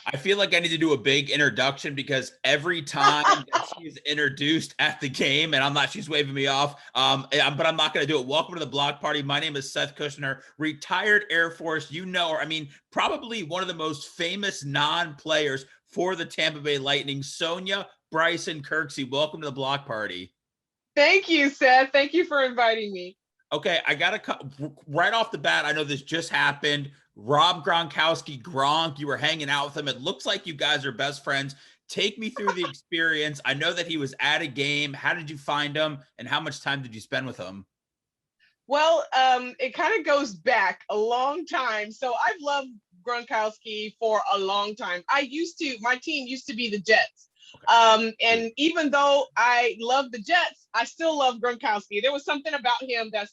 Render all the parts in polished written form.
I feel like I need to do a big introduction because every time that she is introduced at the game, and she's waving me off, but I'm not going to do it. Welcome to the Block Party. My name is Seth Kushner, retired Air Force. You know her. I mean, probably one of the most famous non-players for the Tampa Bay Lightning, Sonya Bryson-Kirksey. Welcome to the Block Party. Thank you, Seth. Thank you for inviting me. Okay, I got to right off the bat. I know this just happened. Rob Gronkowski, Gronk, you were hanging out with him. It looks like you guys are best friends. Take me through the experience. I know that he was at a game. How did you find him, and how much time did you spend with him? Well, it kind of goes back a long time. So I've loved Gronkowski for a long time. My team used to be the Jets. And even though I love the Jets, I still love Gronkowski. There was something about him that's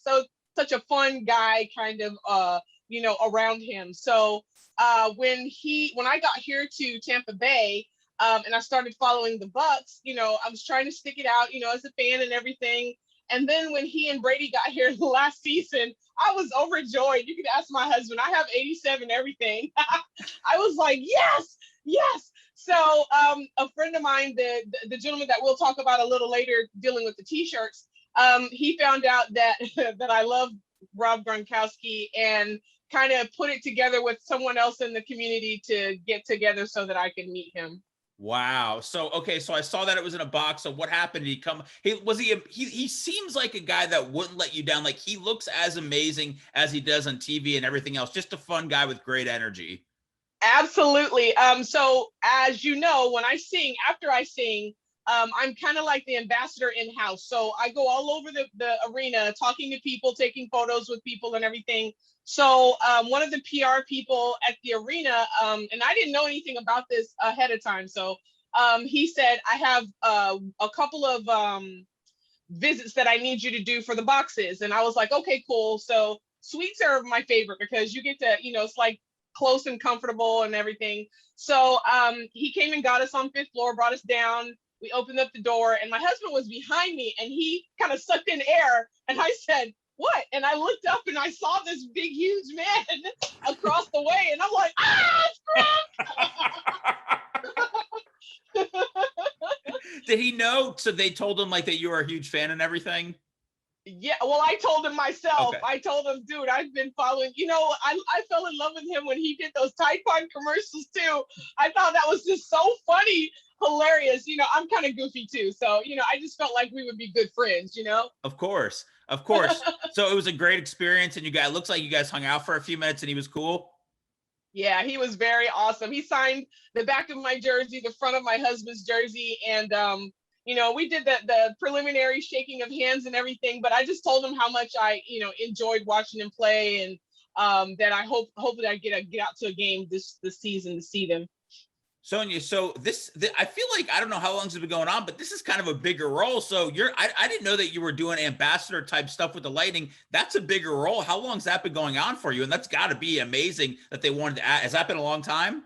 such a fun guy, kind of, around him. So when I got here to Tampa Bay, and I started following the Bucks, I was trying to stick it out, as a fan and everything. And then when he and Brady got here last season, I was overjoyed. You can ask my husband. I have 87 everything. I was like, yes, yes. So a friend of mine, the gentleman that we'll talk about a little later dealing with the T-shirts, he found out that that I love Rob Gronkowski and kind of put it together with someone else in the community to get together so that I could meet him. Wow. So, okay. So I saw that it was in a box. So what happened? Did he come? He seems like a guy that wouldn't let you down. Like he looks as amazing as he does on TV and everything else. Just a fun guy with great energy. Absolutely. So as you know, when I sing, after I sing, I'm kind of like the ambassador in-house. So I go all over the arena, talking to people, taking photos with people and everything. So one of the PR people at the arena, and I didn't know anything about this ahead of time. So he said, I have a couple of visits that I need you to do for the boxes. And I was like, okay, cool. So suites are my favorite because you get to, it's like close and comfortable and everything. So he came and got us on 5th floor, brought us down. We opened up the door and my husband was behind me and he kind of sucked in air. And I said, what? And I looked up and I saw this big, huge man across the way. And I'm like, it's Grant! Did he know? So they told him like that you were a huge fan and everything? Yeah, well, I told him myself. Okay. I told him, dude, I've been following, I fell in love with him when he did those Tide Pod commercials too. I thought that was just so funny, hilarious. I'm kind of goofy too. So, I just felt like we would be good friends, Of course. Of course. So it was a great experience and it looks like you guys hung out for a few minutes and he was cool. Yeah, he was very awesome. He signed the back of my jersey, the front of my husband's jersey. And, we did the preliminary shaking of hands and everything, but I just told him how much I, enjoyed watching him play and that I hopefully I get out to a game this season to see them. Sonya, so I feel like, I don't know how long this has been going on, but this is kind of a bigger role. So I didn't know that you were doing ambassador type stuff with the Lightning. That's a bigger role. How long has that been going on for you? And that's got to be amazing that they wanted to add. Has that been a long time?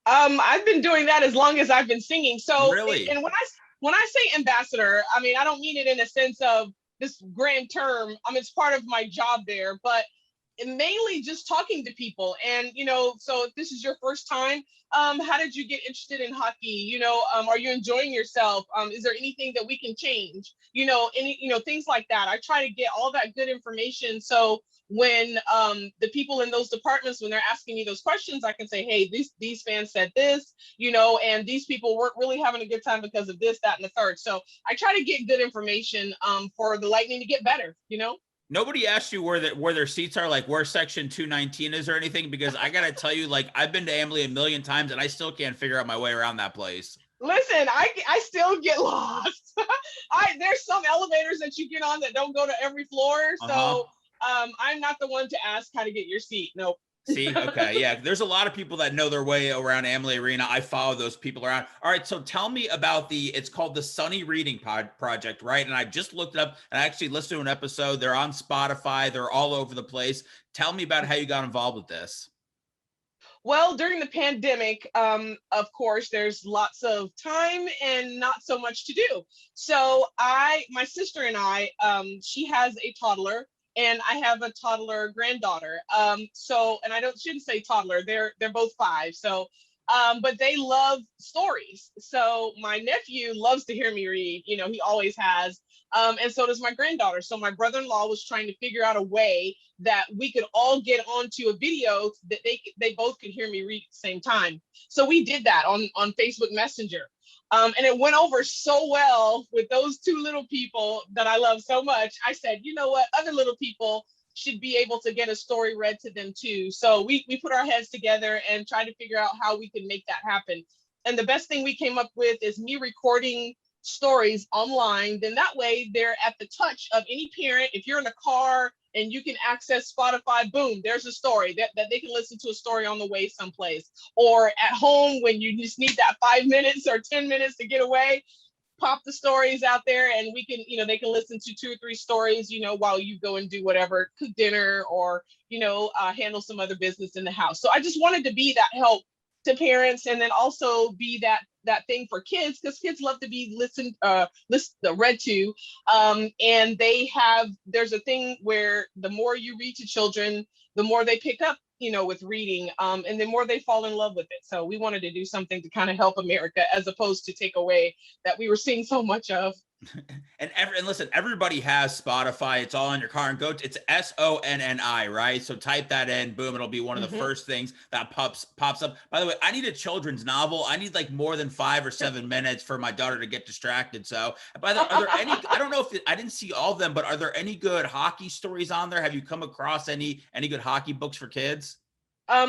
I've been doing that as long as I've been singing. So really, and when I say ambassador, I mean, I don't mean it in a sense of this grand term. It's part of my job there, but mainly just talking to people. And, so if this is your first time, how did you get interested in hockey? Are you enjoying yourself? Is there anything that we can change? Things like that. I try to get all that good information. So when the people in those departments, when they're asking me those questions, I can say, hey, these fans said this, and these people weren't really having a good time because of this, that, and the third. So I try to get good information for the Lightning to get better, Nobody asked you where their seats are, like where section 219 is or anything, because I gotta tell you, like, I've been to AMALIE a million times and I still can't figure out my way around that place. Listen, I still get lost. There's some elevators that you get on that don't go to every floor. So I'm not the one to ask how to get your seat. Nope. See, okay, yeah. There's a lot of people that know their way around AMALIE Arena. I follow those people around. All right, so tell me about it's called the Sunny Reading Project, right? And I just looked it up and I actually listened to an episode. They're on Spotify. They're all over the place. Tell me about how you got involved with this. Well, during the pandemic, of course, there's lots of time and not so much to do. So my sister and I, she has a toddler. And I have a toddler granddaughter. And I shouldn't say toddler. They're both 5. So but they love stories. So my nephew loves to hear me read. You know, he always has. And so does my granddaughter. So my brother-in-law was trying to figure out a way that we could all get onto a video that they both could hear me read at the same time. So we did that on Facebook Messenger. And it went over so well with those two little people that I love so much. I said, you know what, other little people should be able to get a story read to them too. So we put our heads together and tried to figure out how we could make that happen. And the best thing we came up with is me recording stories online. Then that way they're at the touch of any parent. If you're in a car and you can access Spotify, boom, there's a story that they can listen to a story on the way someplace. Or at home when you just need that 5 minutes or 10 minutes to get away, pop the stories out there and we can, you know, they can listen to 2 or 3 stories, you know, while you go and do whatever, cook dinner or, you know, handle some other business in the house. So I just wanted to be that help to parents, and then also be that thing for kids, because kids love to be read to. And there's a thing where the more you read to children, the more they pick up, you know, with reading, and the more they fall in love with it. So we wanted to do something to kind of help America, as opposed to take away that we were seeing so much of. And listen, everybody has Spotify. It's all in your car, and it's SONNI, right? So type that in, boom, it'll be one of the first things that pops up. By the way, I need a children's novel. I need like more than 5 or 7 minutes for my daughter to get distracted. So are there any, I don't know if I didn't see all of them, but are there any good hockey stories on there? Have you come across any good hockey books for kids?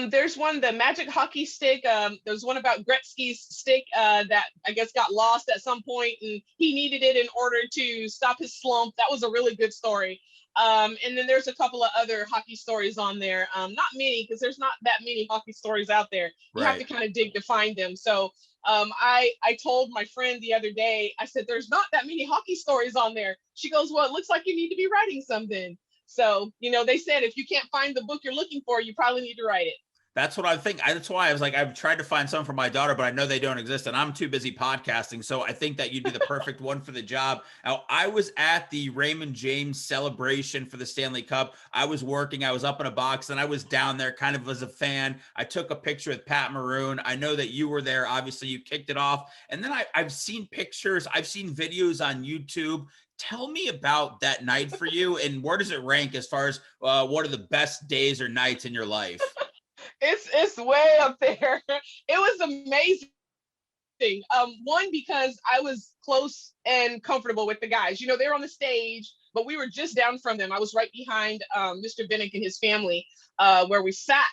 There's one, the Magic Hockey Stick. There's one about Gretzky's stick that I guess got lost at some point, and he needed it in order to stop his slump. That was a really good story. And then there's a couple of other hockey stories on there. Not many, because there's not that many hockey stories out there. You have to kind of dig to find them. So I told my friend the other day, I said, there's not that many hockey stories on there. She goes, well, it looks like you need to be writing something. So, you know, they said, if you can't find the book you're looking for, you probably need to write it. That's what I think. That's why I was like, I've tried to find some for my daughter, but I know they don't exist, and I'm too busy podcasting. So I think that you'd be the perfect one for the job. Now, I was at the Raymond James celebration for the Stanley Cup. I was working. I was up in a box, and I was down there kind of as a fan. I took a picture with Pat Maroon. I know that you were there. Obviously, you kicked it off. And then I've seen pictures. I've seen videos on YouTube. Tell me about that night for you, and where does it rank as far as what are the best days or nights in your life? It's way up there. It was amazing. One, because I was close and comfortable with the guys. You know, they were on the stage, but we were just down from them. I was right behind Mr. Vinnick and his family, where we sat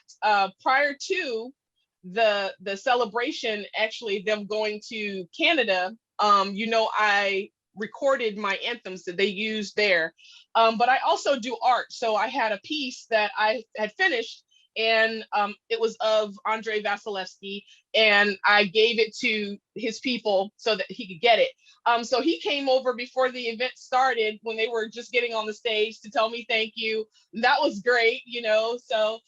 prior to the celebration. Actually, them going to Canada. You know, I recorded my anthems that they used there, but I also do art. So I had a piece that I had finished, and it was of Andrei Vasilevsky, and I gave it to his people so that he could get it. So he came over before the event started, when they were just getting on the stage, to tell me thank you. That was great, you know. So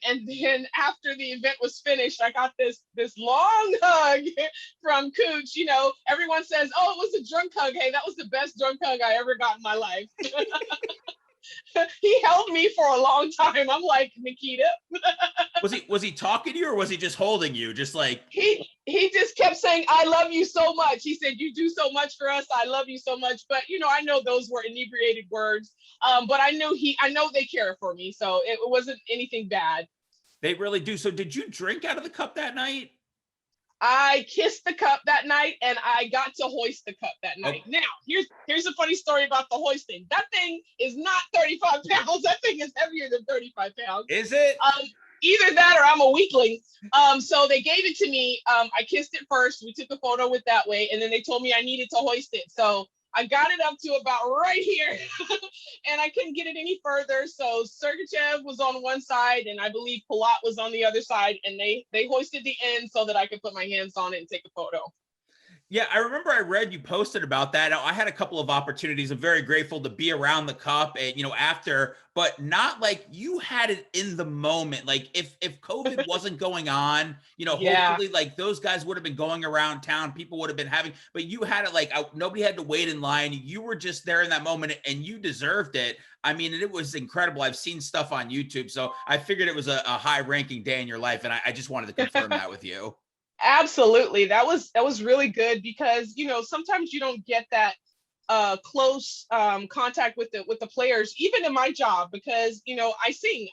and then after the event was finished, I got this long hug from Cooch. You know, everyone says, oh, it was a drunk hug. Hey, that was the best drunk hug I ever got in my life. He held me for a long time. I'm like, Nikita. Was he talking to you, or was he just holding you? Just like he just kept saying, I love you so much. He said, you do so much for us. I love you so much. But you know, I know those were inebriated words. But I know they care for me. So it wasn't anything bad. They really do. So did you drink out of the cup that night? I kissed the cup that night, and I got to hoist the cup that night. Oh. Now, here's a funny story about the hoisting. That thing is not 35 pounds. That thing is heavier than 35 pounds. Is it? Either that or I'm a weakling. So they gave it to me. I kissed it first. We took a photo with that way, and then they told me I needed to hoist it. So I got it up to about right here, and I couldn't get it any further. So Sergachev was on one side, and I believe Palat was on the other side, and they hoisted the end so that I could put my hands on it and take a photo. Yeah, I remember I read you posted about that. I had a couple of opportunities. I'm very grateful to be around the cup and, you know, after, but not like you had it in the moment. Like if COVID wasn't going on, you know, hopefully like those guys would have been going around town. People would have been having, but you had it like nobody had to wait in line. You were just there in that moment, and you deserved it. I mean, it was incredible. I've seen stuff on YouTube, so I figured it was a high ranking day in your life. And I just wanted to confirm that with you. Absolutely. That was really good because, sometimes you don't get that close contact with the players, even in my job, because, I sing.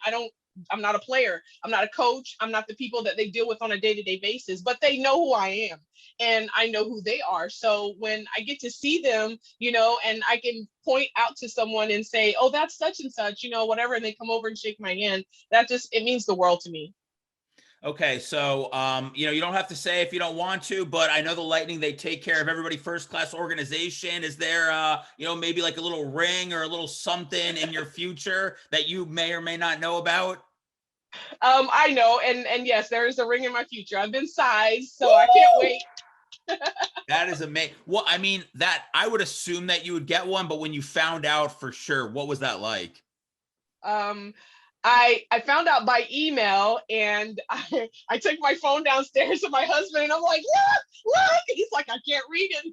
I'm not a player. I'm not a coach. I'm not the people that they deal with on a day-to-day basis, but they know who I am and I know who they are. So when I get to see them, and I can point out to someone and say, oh, that's such and such, whatever, and they come over and shake my hand, it means the world to me. Okay, so you don't have to say if you don't want to, but I know the Lightning, they take care of everybody, first class organization. Is there maybe like a little ring or a little something in your future that you may or may not know about? I know, and yes, there is a ring in my future. I've been sized, so I can't Woo! wait. That is amazing. Well, I mean, that I would assume that you would get one, but when you found out for sure, what was that like? Um, I found out by email, and I took my phone downstairs to my husband, and I'm like, look. He's like, I can't read it.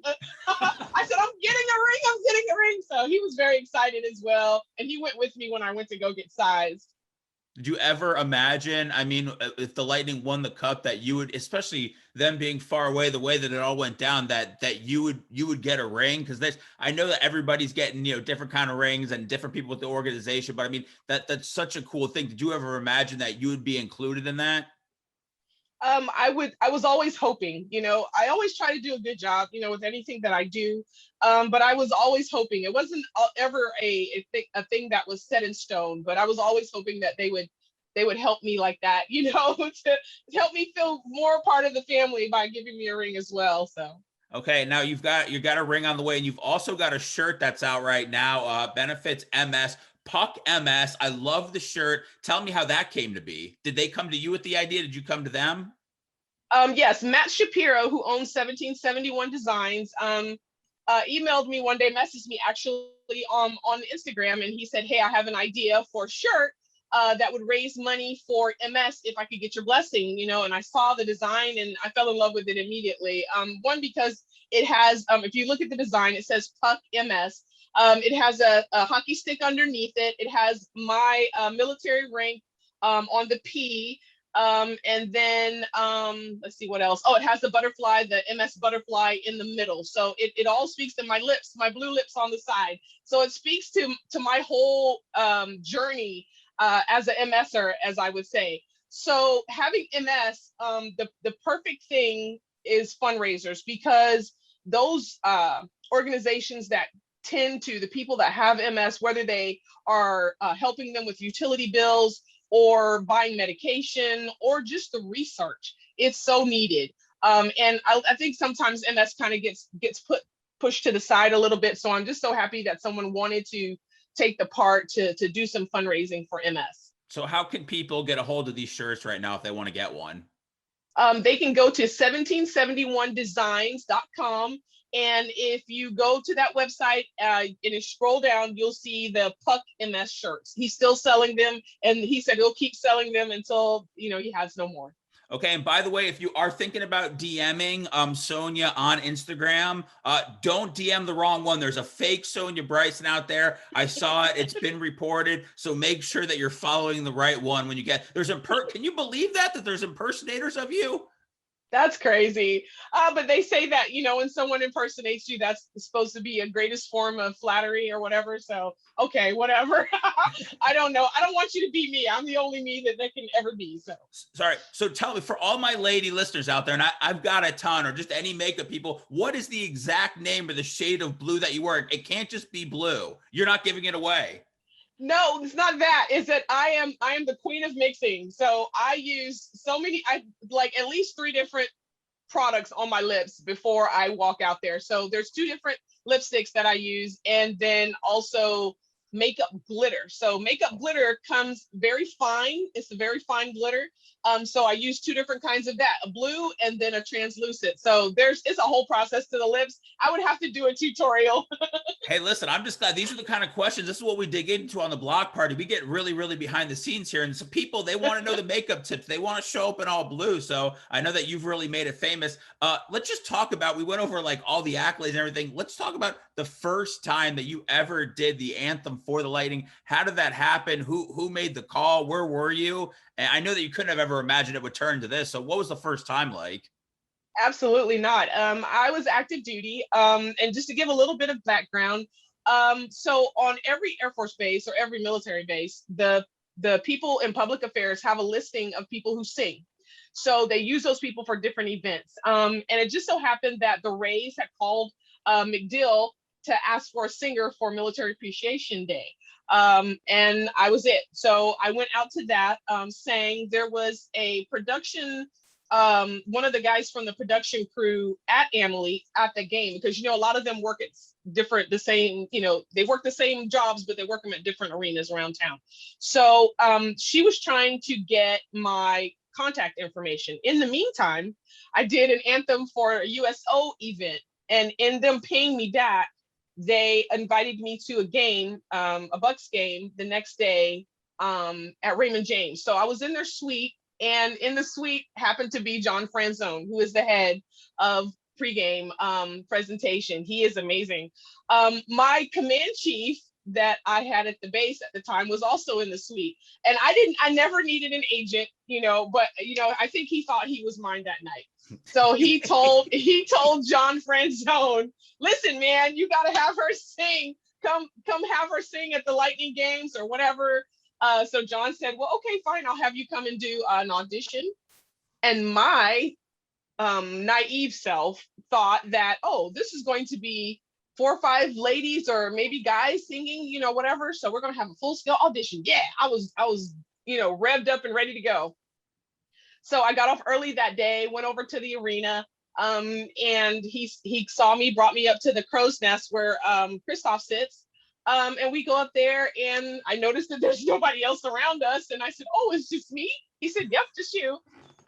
I said, I'm getting a ring. I'm getting a ring. So he was very excited as well, and he went with me when I went to go get sized. Did you ever imagine, I mean, if the Lightning won the cup, that you would, especially them being far away, the way that it all went down, that you would get a ring? Because I know that everybody's getting different kind of rings and different people with the organization, but I mean that's such a cool thing. Did you ever imagine that you would be included in that? I was always hoping, I always try to do a good job, with anything that I do. But I was always hoping. It wasn't ever a thing that was set in stone, but I was always hoping that they would help me like that, to help me feel more part of the family by giving me a ring as well. So Okay, now you got a ring on the way, and you've also got a shirt that's out right now. Benefits MS. Puck MS. I love the shirt. Tell me how that came to be. Did they come to you with the idea? Did you come to them? yes, Matt Shapiro, who owns 1771 Designs, emailed me one day, messaged me actually on Instagram, and he said, "Hey, I have an idea for a shirt that would raise money for MS if I could get your blessing." And I saw the design and I fell in love with it immediately. One, because it has, if you look at the design, it says Puck MS. It has a hockey stick underneath it. It has my military rank on the P. And then let's see what else. Oh, it has the butterfly, the MS butterfly in the middle. So it all speaks to my lips, my blue lips on the side. So it speaks to my whole journey as a MSer, as I would say. So having MS, the perfect thing is fundraisers, because those organizations that tend to, the people that have MS, whether they are helping them with utility bills or buying medication or just the research, it's so needed. And I think sometimes MS kind of gets pushed to the side a little bit. So I'm just so happy that someone wanted to take the part to do some fundraising for MS. So how can people get a hold of these shirts right now if they want to get one? They can go to 1771designs.com. And if you go to that website and you scroll down, you'll see the Puck MS shirts. He's still selling them, and he said he'll keep selling them until he has no more. Okay, and by the way, if you are thinking about DMing Sonya on Instagram, don't DM the wrong one. There's a fake Sonya Bryson out there. I saw it. It's been reported. So make sure that you're following the right one when you get can you believe that there's impersonators of you? That's crazy. But they say that, when someone impersonates you, that's supposed to be a greatest form of flattery or whatever. So, okay, whatever. I don't know. I don't want you to be me. I'm the only me that can ever be. So, sorry. So tell me, for all my lady listeners out there, and I've got a ton, or just any makeup people, what is the exact name or the shade of blue that you wear? It can't just be blue. You're not giving it away. No, it's not that. Is that I am the queen of mixing. So I use I like at least 3 different products on my lips before I walk out there. So there's 2 different lipsticks that I use, and then also makeup glitter. So makeup glitter comes very fine. It's a very fine glitter. So I use 2 different kinds of that, a blue and then a translucent. So it's a whole process to the lips. I would have to do a tutorial. Hey, listen, I'm just glad these are the kind of questions. This is what we dig into on the Block Party. We get really, really behind the scenes here. And some people, they want to know the makeup tips. They want to show up in all blue. So I know that you've really made it famous. Let's just talk about, we went over like all the accolades and everything. Let's talk about the first time that you ever did the anthem for the Lightning. How did that happen? Who made the call? Where were you? And I know that you couldn't have ever imagined it would turn to this. So what was the first time like? Absolutely not. I was active duty. And just to give a little bit of background, so on every Air Force base or every military base, the people in public affairs have a listing of people who sing. So they use those people for different events. And it just so happened that the Rays had called MacDill to ask for a singer for Military Appreciation Day. And I was it. So I went out to that, sang. There was a production, one of the guys from the production crew at AMALIE at the game, because, a lot of them work at the same, they work the same jobs, but they work them at different arenas around town. So she was trying to get my contact information. In the meantime, I did an anthem for a USO event, and in them paying me that, they invited me to a game, a Bucks game the next day at Raymond James. So I was in their suite, and in the suite happened to be John Franzone, who is the head of pregame presentation. He is amazing. My command chief that I had at the base at the time was also in the suite. And I never needed an agent, but I think he thought he was mine that night. So he told John Franzone, listen, man, you got to have her sing. Come have her sing at the Lightning games or whatever. So John said, well, okay, fine. I'll have you come and do an audition. And my naive self thought that, oh, this is going to be 4 or 5 ladies or maybe guys singing, whatever. So we're going to have a full scale audition. Yeah, I was, revved up and ready to go. So I got off early that day, went over to the arena, and he saw me, brought me up to the crow's nest where Christoph sits. And we go up there, and I noticed that there's nobody else around us. And I said, oh, it's just me? He said, yep, just you.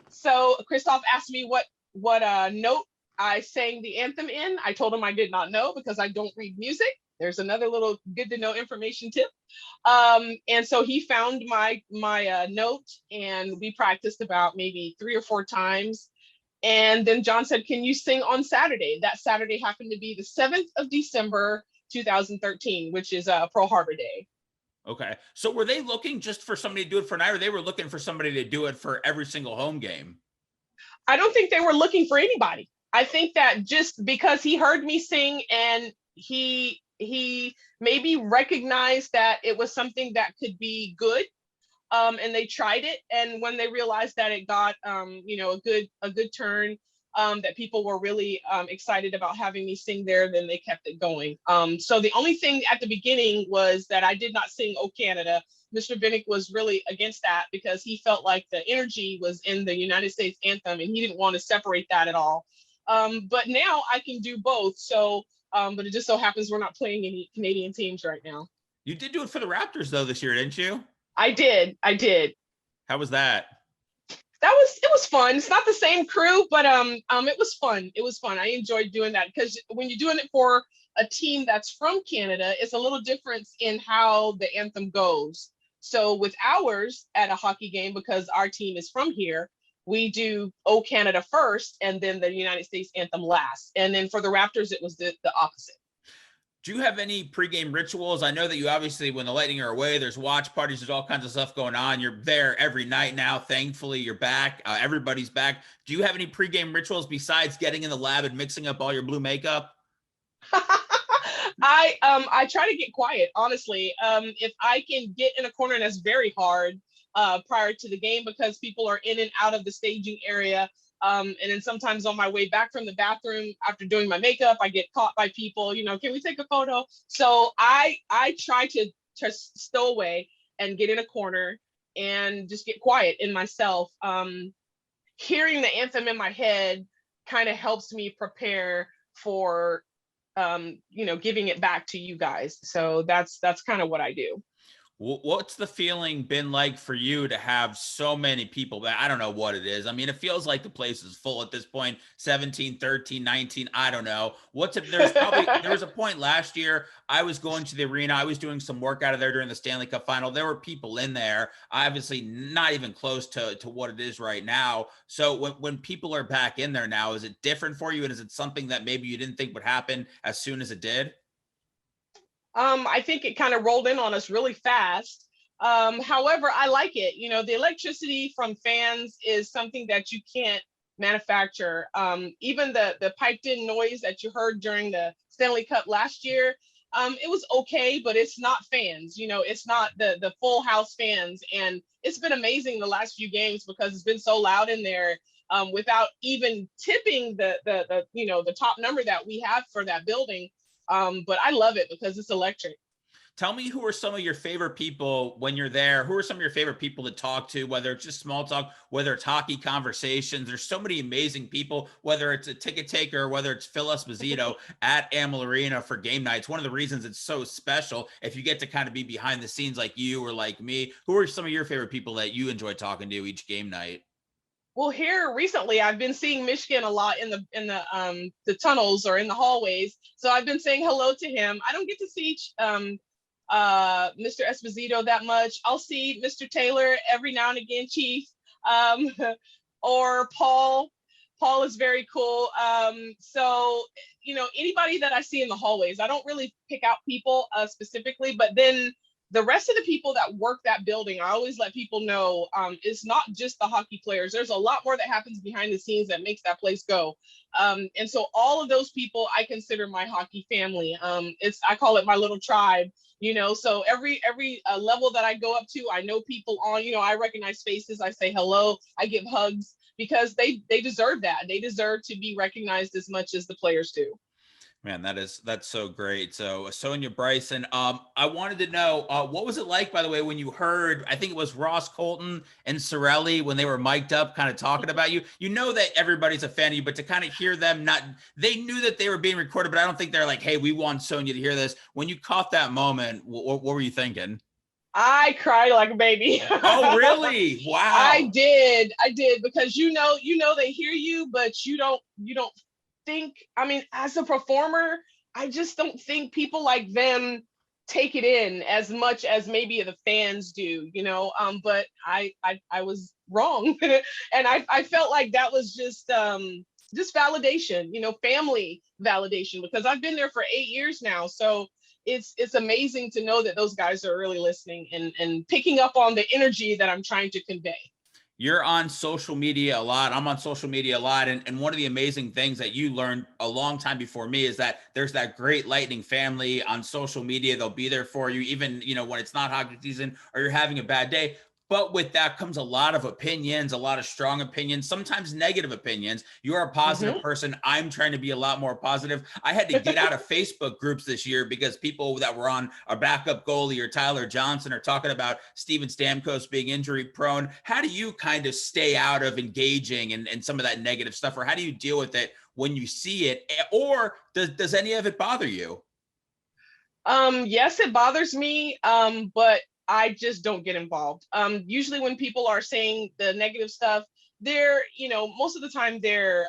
So Christoph asked me what note I sang the anthem in. I told him I did not know because I don't read music. There's another little good to know information tip. And so he found my note, and we practiced about maybe 3 or 4 times. And then John said, can you sing on Saturday? That Saturday happened to be the 7th of December, 2013, which is Pearl Harbor Day. Okay. So were they looking just for somebody to do it for a night, or they were looking for somebody to do it for every single home game? I don't think they were looking for anybody. I think that just because he heard me sing and he maybe recognized that it was something that could be good, and they tried it. And when they realized that it got a good turn, that people were really excited about having me sing there, then they kept it going. So the only thing at the beginning was that I did not sing "Oh Canada." Mr. Vinnick was really against that because he felt like the energy was in the United States anthem, and he didn't want to separate that at all. But now I can do both. So, but it just so happens we're not playing any Canadian teams right now. You did do it for the Raptors though this year, didn't you? I did. How was that? It was fun. It's not the same crew, but it was fun. It was fun. I enjoyed doing that because when you're doing it for a team that's from Canada, it's a little difference in how the anthem goes. So with ours at a hockey game, because our team is from here, we do "Oh Canada" first, and then the United States anthem last. And then for the Raptors, it was the opposite. Do you have any pregame rituals? I know that you obviously, when the Lightning are away, there's watch parties, there's all kinds of stuff going on. You're there every night now. Thankfully, you're back. Everybody's back. Do you have any pregame rituals besides getting in the lab and mixing up all your blue makeup? I try to get quiet, honestly. If I can get in a corner, and that's very hard prior to the game because people are in and out of the staging area. And then sometimes on my way back from the bathroom after doing my makeup, I get caught by people, can we take a photo? So I try to stow away and get in a corner and just get quiet in myself. Hearing the anthem in my head kind of helps me prepare for, giving it back to you guys. So that's kind of what I do. What's the feeling been like for you to have so many people back? I don't know what it is. I mean, it feels like the place is full at this point, 17, 13, 19. I don't know. There was a point last year, I was going to the arena. I was doing some work out of there during the Stanley Cup final. There were people in there, obviously not even close to what it is right now. So when people are back in there now, is it different for you? And is it something that maybe you didn't think would happen as soon as it did? I think it kind of rolled in on us really fast. However, I like it. The electricity from fans is something that you can't manufacturer. Even the piped in noise that you heard during the Stanley Cup last year, it was okay, but it's not fans, it's not the full house fans. And it's been amazing the last few games because it's been so loud in there, without even tipping the top number that we have for that building. But I love it because it's electric. Tell me, who are some of your favorite people when you're there? Who are some of your favorite people to talk to, whether it's just small talk, whether it's hockey conversations? There's so many amazing people, whether it's a ticket taker or whether it's Phil Esposito at AMALIE Arena for game nights. One of the reasons it's so special, if you get to kind of be behind the scenes like you or like me, who are some of your favorite people that you enjoy talking to each game night? Well, here recently, I've been seeing Michigan a lot in the tunnels or in the hallways. So I've been saying hello to him. I don't get to see Mr. Esposito that much. I'll see Mr. Taylor every now and again, Chief, or Paul. Paul is very cool. So, anybody that I see in the hallways, I don't really pick out people specifically, but then the rest of the people that work that building, I always let people know, it's not just the hockey players. There's a lot more that happens behind the scenes that makes that place go. And so all of those people I consider my hockey family. I call it my little tribe. So every level that I go up to, I know people on, I recognize faces, I say hello, I give hugs, because they deserve that. They deserve to be recognized as much as the players do. Man, that's so great. So Sonya Bryson, I wanted to know, what was it like, by the way, when you heard, I think it was Ross Colton and Cirelli, when they were mic'd up kind of talking about you? You know that everybody's a fan of you, but to kind of hear them, they knew that they were being recorded, but I don't think they're like, hey, we want Sonya to hear this. When you caught that moment, what were you thinking? I cried like a baby. Oh, really? Wow. I did because they hear you, but you don't think, as a performer, I just don't think people like them take it in as much as maybe the fans do, but I was wrong. And I felt like that was just validation, family validation, because I've been there for 8 years now. So it's amazing to know that those guys are really listening and picking up on the energy that I'm trying to convey. You're on social media a lot. I'm on social media a lot. And one of the amazing things that you learned a long time before me is that there's that great Lightning family on social media. They'll be there for you, even, when it's not hockey season or you're having a bad day. But with that comes a lot of opinions, a lot of strong opinions, sometimes negative opinions. You're a positive person. I'm trying to be a lot more positive. I had to get out of Facebook groups this year because people that were on our backup goalie or Tyler Johnson are talking about Steven Stamkos being injury prone. How do you kind of stay out of engaging and some of that negative stuff? Or how do you deal with it when you see it? Or does any of it bother you? Yes, it bothers me. But I just don't get involved. Usually when people are saying the negative stuff, they're, most of the time they're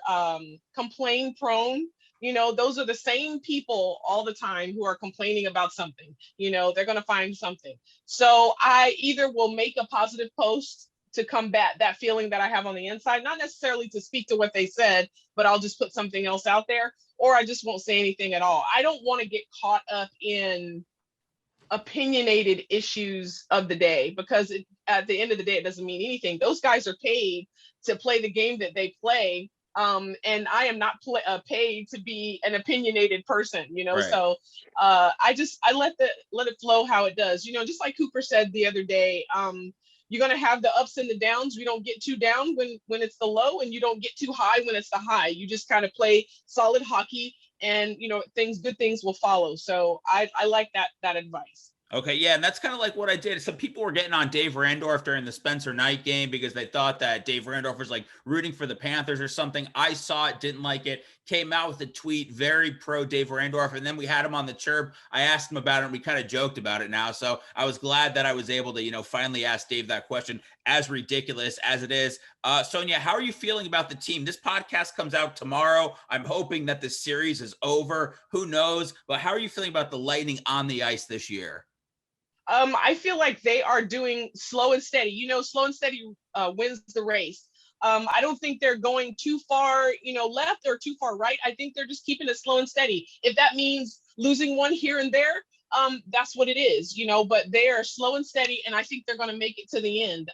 complaint prone. Those are the same people all the time who are complaining about something. They're going to find something. So I either will make a positive post to combat that feeling that I have on the inside, not necessarily to speak to what they said, but I'll just put something else out there, or I just won't say anything at all. I don't want to get caught up in opinionated issues of the day, because at the end of the day, it doesn't mean anything. Those guys are paid to play the game that they play. And I am not paid to be an opinionated person, Right. So I let it flow how it does, just like Cooper said the other day. You're going to have the ups and the downs. We don't get too down when it's the low, and you don't get too high when it's the high. You just kind of play solid hockey, and good things will follow. So I like that advice. Okay, yeah, and that's kind of like what I did. Some people were getting on Dave Randorf during the Spencer Knight game because they thought that Dave Randorf was like rooting for the Panthers or something. I saw it, didn't like it, came out with a tweet very pro Dave Randorf, and then we had him on the chirp. I asked him about it, and we kind of joked about it now. So I was glad that I was able to, finally ask Dave that question, as ridiculous as it is. Sonya, how are you feeling about the team? This podcast comes out tomorrow. I'm hoping that the series is over. Who knows? But how are you feeling about the Lightning on the ice this year? I feel like they are doing slow and steady. Slow and steady wins the race. I don't think they're going too far, left or too far right. I think they're just keeping it slow and steady. If that means losing one here and there, that's what it is, but they are slow and steady, and I think they're going to make it to the end.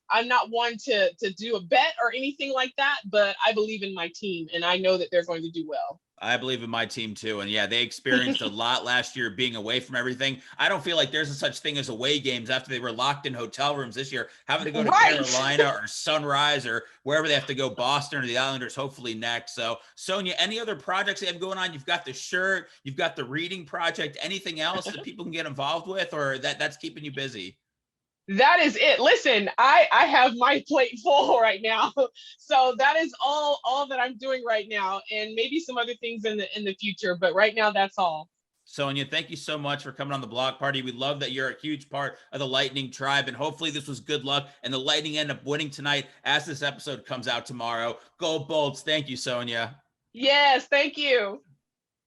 I'm not one to do a bet or anything like that, but I believe in my team and I know that they're going to do well. I believe in my team too. And yeah, they experienced a lot last year being away from everything. I don't feel like there's a such thing as away games after they were locked in hotel rooms this year, having to go to Carolina or Sunrise or wherever they have to go, Boston or the Islanders, hopefully next. So Sonya, any other projects you have going on? You've got the shirt, you've got the reading project, anything else that people can get involved with, or that's keeping you busy? That is it. Listen, I have my plate full right now. So that is all that I'm doing right now, and maybe some other things in the future, but right now that's all. Sonya, thank you so much for coming on the Block Party. We love that you're a huge part of the Lightning tribe, and hopefully this was good luck and the Lightning end up winning tonight as this episode comes out tomorrow. Go Bolts. Thank you, Sonya. Yes, thank you.